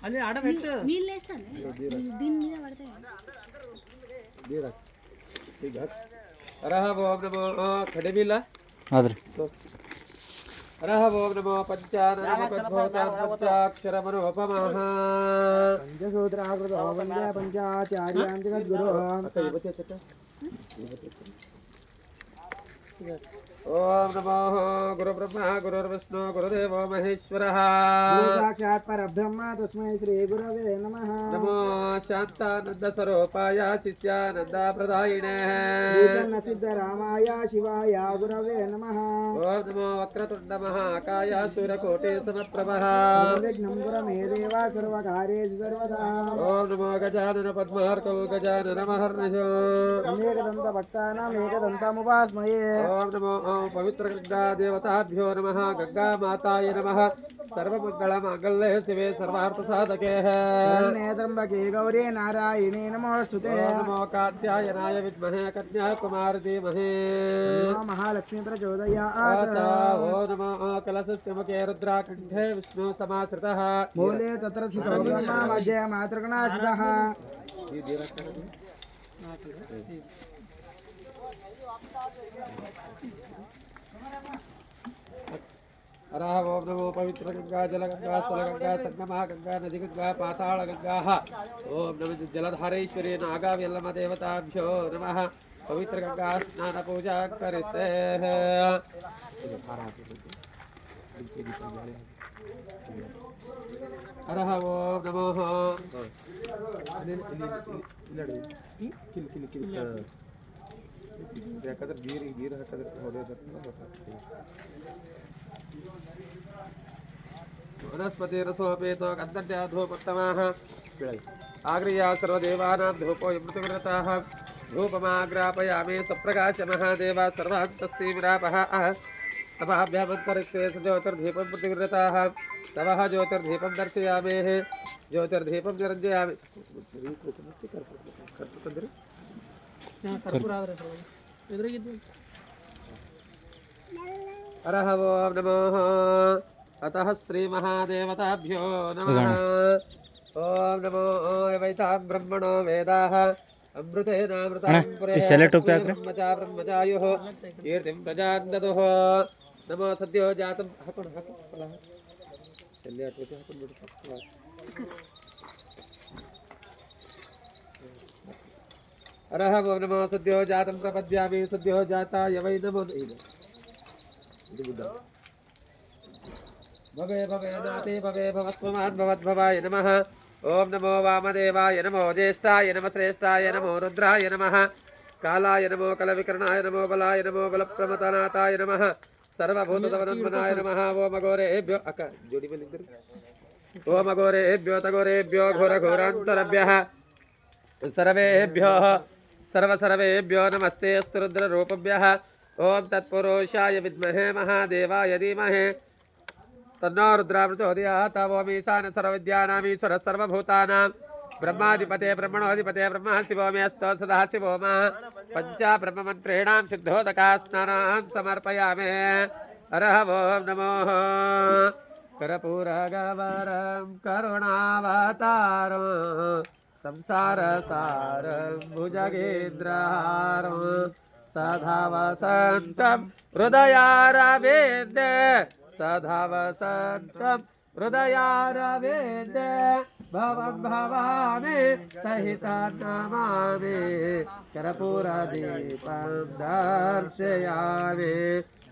ಅಲ್ಲಿ ಆಡಬೇಕು నీళ్ళు వేస్తాను దీని మీద పడతాయి अरह ओम नमो खड़े बिला आदर अरह ओम नमो पंचाक्षरमनोपमः पंचसूत्राकृतो वन्दे पंचाचार्यान् जगद्गुरोः ओम नमो गुरुब्रह्मा गुरुर्विष्णु गुरुदेवो महेश्वरः गुरु साक्षात् परब्रह्म तस्मै श्री गुरवे नमः नमो शान्तानंद स्वरूपाय शिष्यानंद प्रदायिने श्रीचन्न सिद्धरामाय शिवाय गुरवे नमः ओम नमो वक्रतुंड महाकाय सूर्यकोटि समप्रभः विघ्नं गुरमे देवा सर्वकार्येषु सर्वदा ओम नमो गजानन पद्मार्कौ गजानन महर्निशो अनेकदन्तभक्तानाम् एकदन्तमुपास्महे ओम नमो पवित्र गंगा देवताभ्यो नमः गंगा माताय नमः सर्वमंगल मांगल्ये शिवे सर्वार्थ साधके शरण्ये त्र्यंबके गौरी नारायणी नमोस्तुते ओम नमो कात्यायनाय विद्महे कन्याकुमारी धीमहि तन्नो महालक्ष्मी प्रचोदयात् ओम नमो कलशस्य मुखे रुद्राकण्ठे विष्णु समाश्रितः मूले तत्र स्थितो ब्रह्मा मध्ये मातृगणास्थितः अरह ओम नमो पवित्र गंगा जल गंगा स्थल गंगा संगमा गंगा नदी गंगा पाताल गंगा ओम नमः जलधारेश्वरी नागाव्यल्लम देवताभ्यो नमः पवित्र गंगा स्नान पूजा करिसे अरह ओम नमो गिर वनस्पति रसोपेतो गन्धर्याधूपोत्तमाः आग्र्या सर्वदेवानां धूपो यमृतव्रताः धूपमाग्रापयामि सप्रकाश महादेव सर्वान्तस्तीमिरापः तवाभ्यामन्तरिक्षे ज्योतिर्दीपं प्रतिव्रताः तवः ज्योतिर्दीपं दर्शयामेः ज्योतिर्दीपं निरञ्जयामि अरह ओम नमो अतः श्री महादेवताभ्यो नमः ओम नमो वैतां ब्रह्मणो वेदाः अमृतेनामृतां पुरेण ब्रह्मचायुः कीर्तिं प्रजां ददुः नमो सद्यो जातं अरह ओम नमो सद्यो जातं प्रपद्यामि सद्यो जाताय वै नमो भवे भवे नाते भवे भवस्वमान् भवद्भवाय नमः ओम नमो वामदेवाय नमो ज्येष्ठाय नमः श्रेष्ठाय नमो रुद्राय नमः कालाय नमो कलविकर्णाय नमो बलाय नमो बलप्रमतनाथाय नमः सर्वभूतवनन्मनाय नमः ओम अघोरेभ्यो जोड़ी में लिख दे ओम अघोरेभ्यो तघोरेभ्यो घोरघोरान्तरभ्यः सर्वेभ्यो सर्वसर्वेभ्यो नमस्ते अस्तु रुद्ररूपभ्यः ओम तत्पुरुषाय विद्महे महादेवाय धीमहि तन्नो रुद्रः प्रचोदयात् ओम ईशान सर्वविद्यानामीश्वर सर्वभूतानां ब्रह्माधिपते ब्रह्मणोऽधिपते ब्रह्म शिवो मे अस्तो सदा शिवो मा पंचा ब्रह्ममन्त्रेणां शुद्धोदकास्नानां समर्पयामि हरः ओम नमो कर्पूरगवारं करुणावतारं संसारसारं भुजगेन्द्रहारं सदा वसन्तं हृदयारविन्दे सदा वसन्तं हृदयारविन्दे भवं भवामि सहितं नमामि कर्पूरदीपं दर्शयामि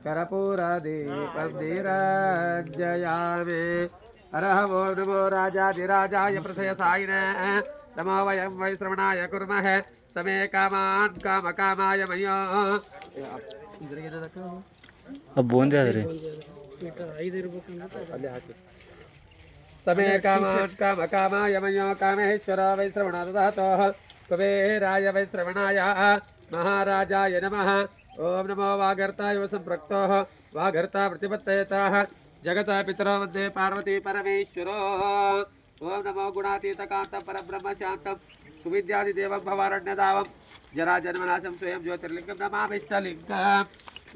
कर्पूरदीपं निरञ्जयामि हरः ओम नमो राजाधिराजाय प्रथयसायिने नमो वयं वै श्रवणाय कुर्मः समे कामान् कामकामाय मयो अब बूंदे आदरे समे कामान् कामकामाय मयो कामेश्वर वै श्रवणदधातोः कुबेराय वै श्रवणाय महाराजाय नमः ओम नमो वागर्ताय सम्प्रक्तोः वागर्ता प्रतिपत्तयतः जगतः पितरो वन्दे पार्वती परमेश्वरो ओम नमो गुणातीतकान्तं परब्रह्म शान्तं सुविद्यादिदेवं भवारण्यदावं जराजन्मनाशं स्वयं ज्योतिर्लिङ्गं नमामिष्टलिङ्गम्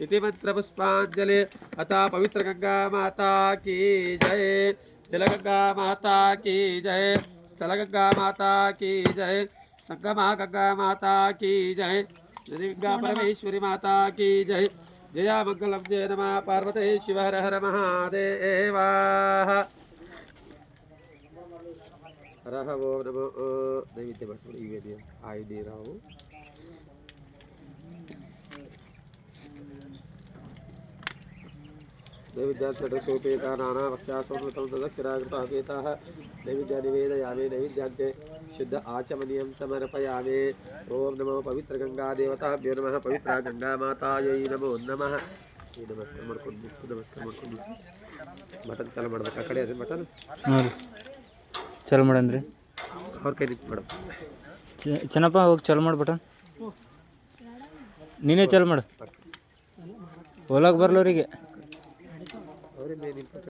इति मंत्रपुष्पांजलि अतः पवित्र गंगा माता की जय। तिलगंगा माता की जय, स्थलगंगा माता की जय, संगमा गंगा माता की जय, गंगा परमेश्वरी माता की जय। जया मंगलम जय नमः पार्वती शिव हर हर महादेव। हर हर वो नमो नैवेद्य बटू नैवेद्य आई दे रहा हूँ। नैवेद्यासोपेता नाना भक्षासोमृतं तदक्षराकृतापेताः नैवेद्या निवेदयामि नैवेद्यान्ते शुद्ध आचमनीयं समर्पयामि। ओम नमो पवित्र गंगा देवताभ्यो नमः पवित्र गंगा मातायै नमो नमः। नमस्कार ಮಾಡ್ಕೊಂಡು ನಮಸ್ಕಾರ ಮಾಡ್ಕೊಂಡು ಬಟನ್ ಚಾಲು ಮಾಡ್ಬೇಕು ಆ ಕಡೆ ಅದೇ ಬಟನ್ ಹಾಂ ಚಾಲು ಮಾಡಂದ್ರಿ ಅವ್ರ ಕೈ ನಿಂತು ಮೇಡಮ್ ಚೆನ್ನಪ್ಪ ಹೋಗಿ ಚಾಲು ಮಾಡಿ ಬಟನ್ ನೀನೇ ಚಾಲು ಮಾಡು ಹೋಲಾಗ ಬರ್ಲವರಿಗೆ ಅವರೇ ಮೇನ್